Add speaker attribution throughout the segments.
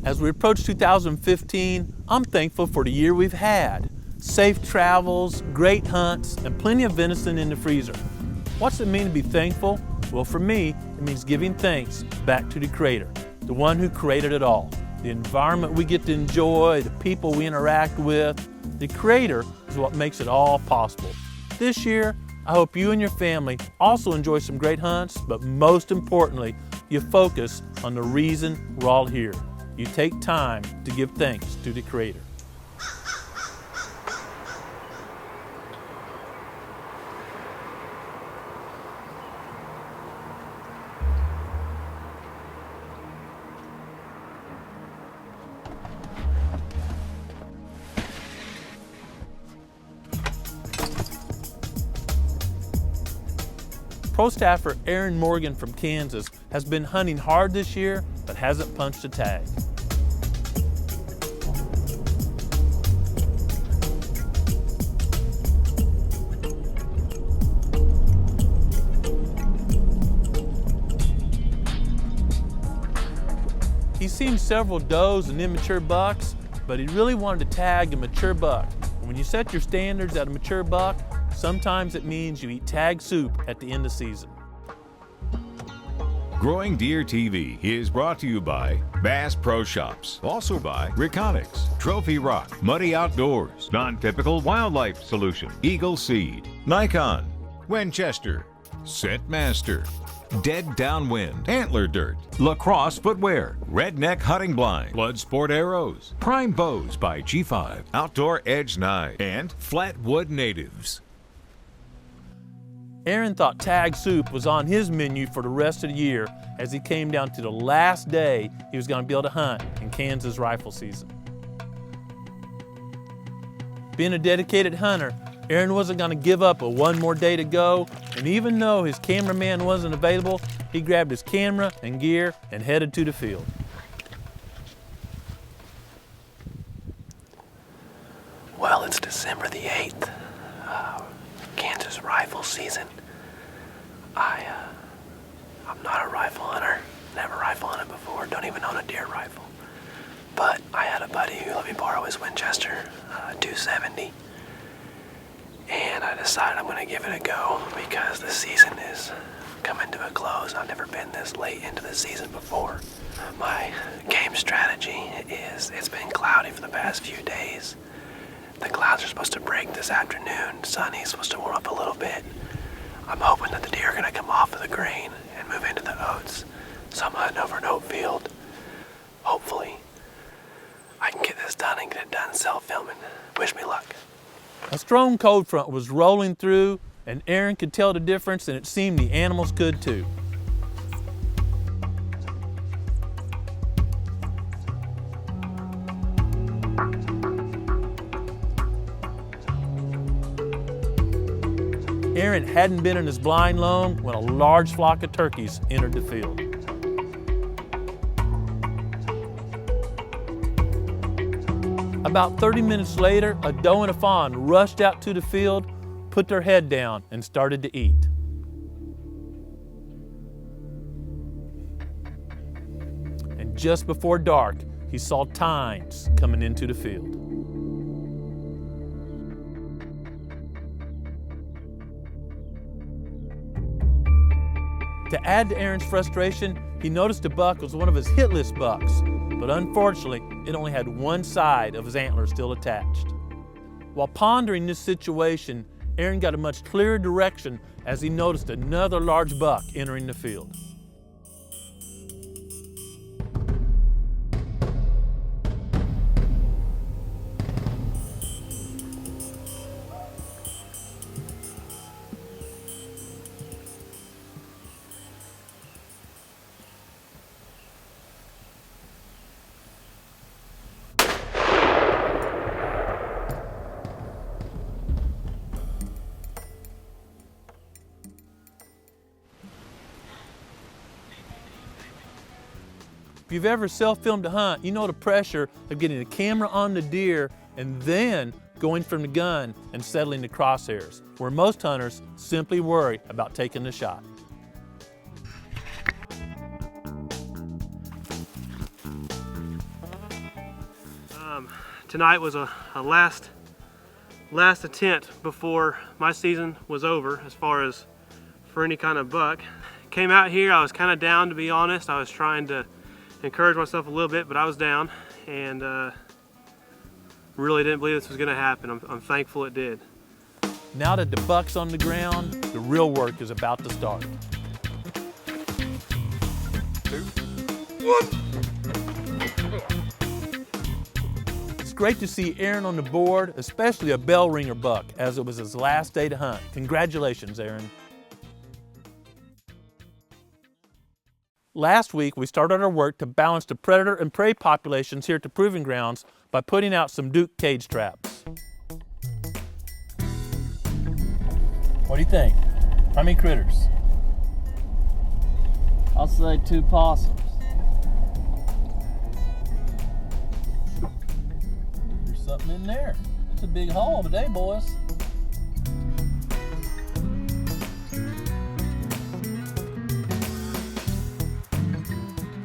Speaker 1: As we approach 2015, I'm thankful for the year we've had. Safe travels, great hunts, and plenty of venison in the freezer. What's it mean to be thankful? Well, for me, it means giving thanks back to the Creator, the one who created it all. The environment we get to enjoy, the people we interact with. The Creator is what makes it all possible. This year, I hope you and your family also enjoy some great hunts, but most importantly, you focus on the reason we're all here. You take time to give thanks to the Creator. Pro staffer Aaron Morgan from Kansas has been hunting hard this year, but hasn't punched a tag. He's seen several does and immature bucks, but he really wanted to tag a mature buck. And when you set your standards at a mature buck, sometimes it means you eat tag soup at the end of season.
Speaker 2: Growing Deer TV is brought to you by Bass Pro Shops, also by Reconics, Trophy Rock, Muddy Outdoors, Non-Typical Wildlife Solution, Eagle Seed, Nikon, Winchester, Scentmaster, Dead Downwind, Antler Dirt, Lacrosse Footwear, Redneck Hunting Blind, Bloodsport Arrows, Prime Bows by G5, Outdoor Edge Knives, and Flatwood Natives.
Speaker 1: Aaron thought tag soup was on his menu for the rest of the year as he came down to the last day he was going to be able to hunt in Kansas rifle season. Being a dedicated hunter, Aaron wasn't going to give up a one more day to go, and even though his cameraman wasn't available, he grabbed his camera and gear and headed to the field.
Speaker 3: Well, it's December the 8th, Kansas rifle season. I'm not a rifle hunter, never rifle hunted before, don't even own a deer rifle. But I had a buddy who let me borrow his Winchester 270, and I decided I'm going to give it a go because the season is coming to a close. I've never been this late into the season before. My game strategy is it's been cloudy for the past few days. The clouds are supposed to break this afternoon. Sunny's supposed to warm up a little bit. I'm hoping that the deer are going to come off of the grain and move into the oats. So I'm hunting over an oat field. Hopefully, I can get this done and get it done self-filming. Wish me luck.
Speaker 1: A strong cold front was rolling through, and Aaron could tell the difference, and it seemed the animals could too. Aaron hadn't been in his blind long when a large flock of turkeys entered the field. About 30 minutes later, a doe and a fawn rushed out to the field, put their head down, and started to eat. And just before dark, he saw tines coming into the field. To add to Aaron's frustration, he noticed the buck was one of his hit list bucks, but unfortunately, it only had one side of his antler still attached. While pondering this situation, Aaron got a much clearer direction as he noticed another large buck entering the field. If you've ever self-filmed a hunt, you know the pressure of getting the camera on the deer and then going from the gun and settling the crosshairs, where most hunters simply worry about taking the shot.
Speaker 4: Tonight was a last attempt before my season was over as far as for any kind of buck. Came out here, I was kind of down, to be honest. I was trying to encourage myself a little bit, but I was down, and really didn't believe this was going to happen. I'm thankful it did.
Speaker 1: Now that the buck's on the ground, the real work is about to start. 2, 1. It's great to see Aaron on the board, especially a bell ringer buck, as it was his last day to hunt. Congratulations, Aaron. Last week, we started our work to balance the predator and prey populations here at the Proving Grounds by putting out some Duke cage traps. What do you think? How many critters?
Speaker 5: I'll say 2 possums.
Speaker 1: There's something in there. It's a big haul today, boys.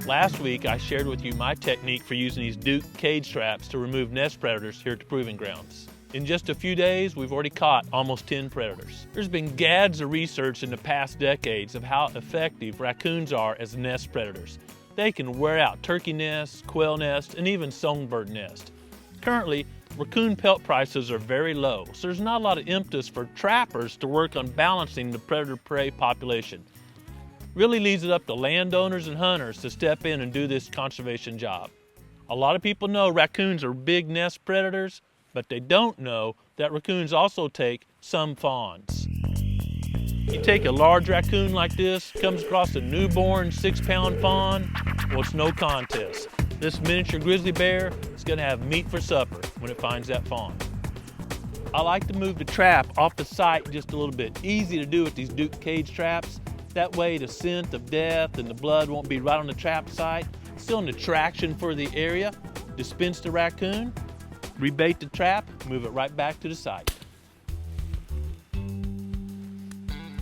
Speaker 1: Last week, I shared with you my technique for using these Duke cage traps to remove nest predators here at the Proving Grounds. In just a few days, we've already caught almost 10 predators. There's been gads of research in the past decades of how effective raccoons are as nest predators. They can wear out turkey nests, quail nests, and even songbird nests. Currently, raccoon pelt prices are very low, so there's not a lot of impetus for trappers to work on balancing the predator-prey population. Really leaves it up to landowners and hunters to step in and do this conservation job. A lot of people know raccoons are big nest predators, but they don't know that raccoons also take some fawns. You take a large raccoon like this, comes across a newborn 6-pound fawn, well, it's no contest. This miniature grizzly bear is gonna have meat for supper when it finds that fawn. I like to move the trap off the site just a little bit. Easy to do with these Duke cage traps. That way the scent of death and the blood won't be right on the trap site. Still an attraction for the area. Dispense the raccoon, rebait the trap, move it right back to the site.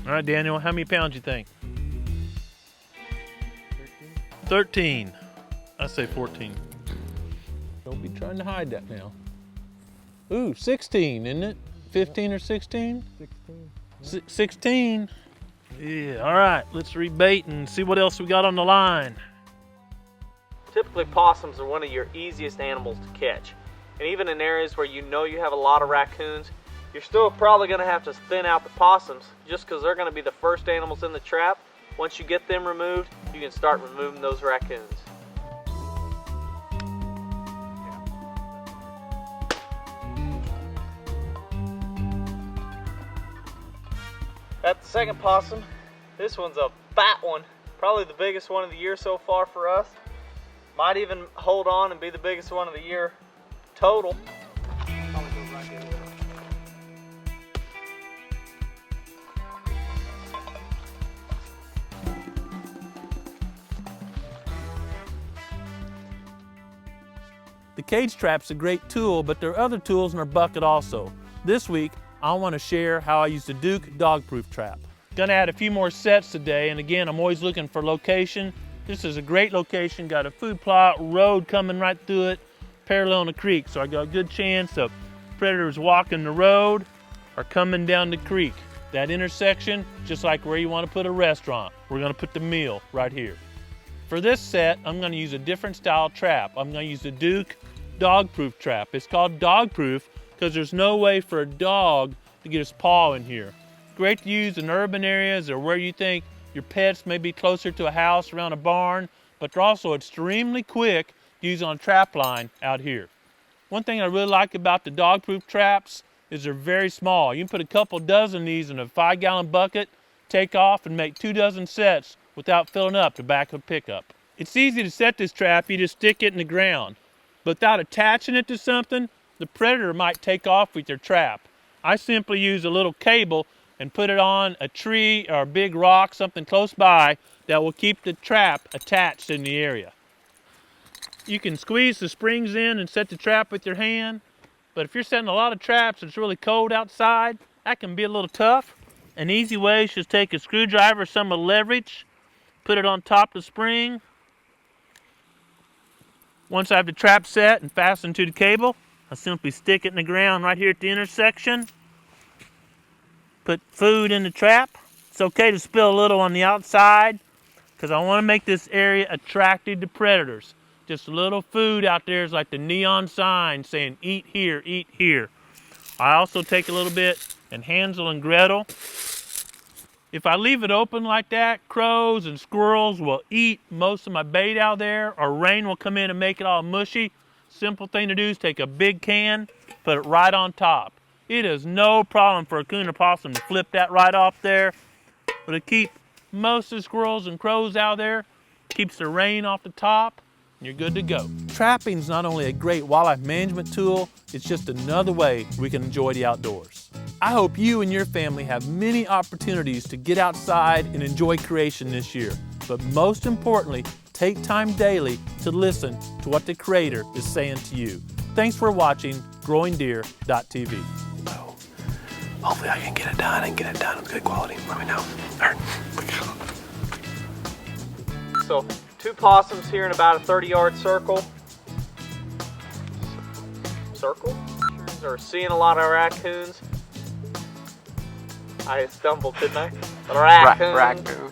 Speaker 1: All right, Daniel, how many pounds you think? 13. I say 14. Don't be trying to hide that now. Ooh, 16, isn't it? 15 or 16? 16. 16. Yeah, all right, let's rebait and see what else we got on the line.
Speaker 5: Typically, possums are one of your easiest animals to catch. And even in areas where you know you have a lot of raccoons, you're still probably going to have to thin out the possums just because they're going to be the first animals in the trap. Once you get them removed, you can start removing those raccoons. At the second possum, this one's a fat one, probably the biggest one of the year so far for us. Might even hold on and be the biggest one of the year total.
Speaker 1: The cage trap's a great tool, but there are other tools in our bucket also. This week, I want to share how I use the Duke dog-proof trap. Gonna add a few more sets today, and again, I'm always looking for location. This is a great location, got a food plot, road coming right through it, parallel on the creek, so I got a good chance of predators walking the road or coming down the creek. That intersection, just like where you want to put a restaurant, we're gonna put the meal right here. For this set, I'm gonna use a different style trap. I'm gonna use the Duke dog-proof trap. It's called dog-proof because there's no way for a dog to get his paw in here. Great to use in urban areas or where you think your pets may be closer to a house around a barn, but they're also extremely quick to use on a trap line out here. One thing I really like about the dog-proof traps is they're very small. You can put a couple dozen of these in a 5-gallon bucket, take off and make 2 dozen sets without filling up the back of a pickup. It's easy to set this trap, you just stick it in the ground. But without attaching it to something, the predator might take off with your trap. I simply use a little cable and put it on a tree or a big rock, something close by, that will keep the trap attached in the area. You can squeeze the springs in and set the trap with your hand, but if you're setting a lot of traps and it's really cold outside, that can be a little tough. An easy way is just take a screwdriver, some of the leverage, put it on top of the spring, Once I have the trap set and fastened to the cable, I simply stick it in the ground right here at the intersection. Put food in the trap. It's okay to spill a little on the outside because I want to make this area attractive to predators. Just a little food out there is like the neon sign saying eat here, eat here. I also take a little bit and Hansel and Gretel. If I leave it open like that, crows and squirrels will eat most of my bait out there, or rain will come in and make it all mushy. Simple thing to do is take a big can, put it right on top. It is no problem for a coon or possum to flip that right off there, but to keep most of the squirrels and crows out there, keeps the rain off the top, and you're good to go. Trapping is not only a great wildlife management tool, it's just another way we can enjoy the outdoors. I hope you and your family have many opportunities to get outside and enjoy creation this year. But most importantly, take time daily to listen to what the Creator is saying to you. Thanks for watching GrowingDeer.tv.
Speaker 3: So hopefully I can get it done and get it done with good quality. Let me know. All right.
Speaker 5: So 2 possums here in about a 30-yard circle. Or seeing a lot of raccoons. I stumbled, didn't I? Raccoons.
Speaker 3: Raccoon.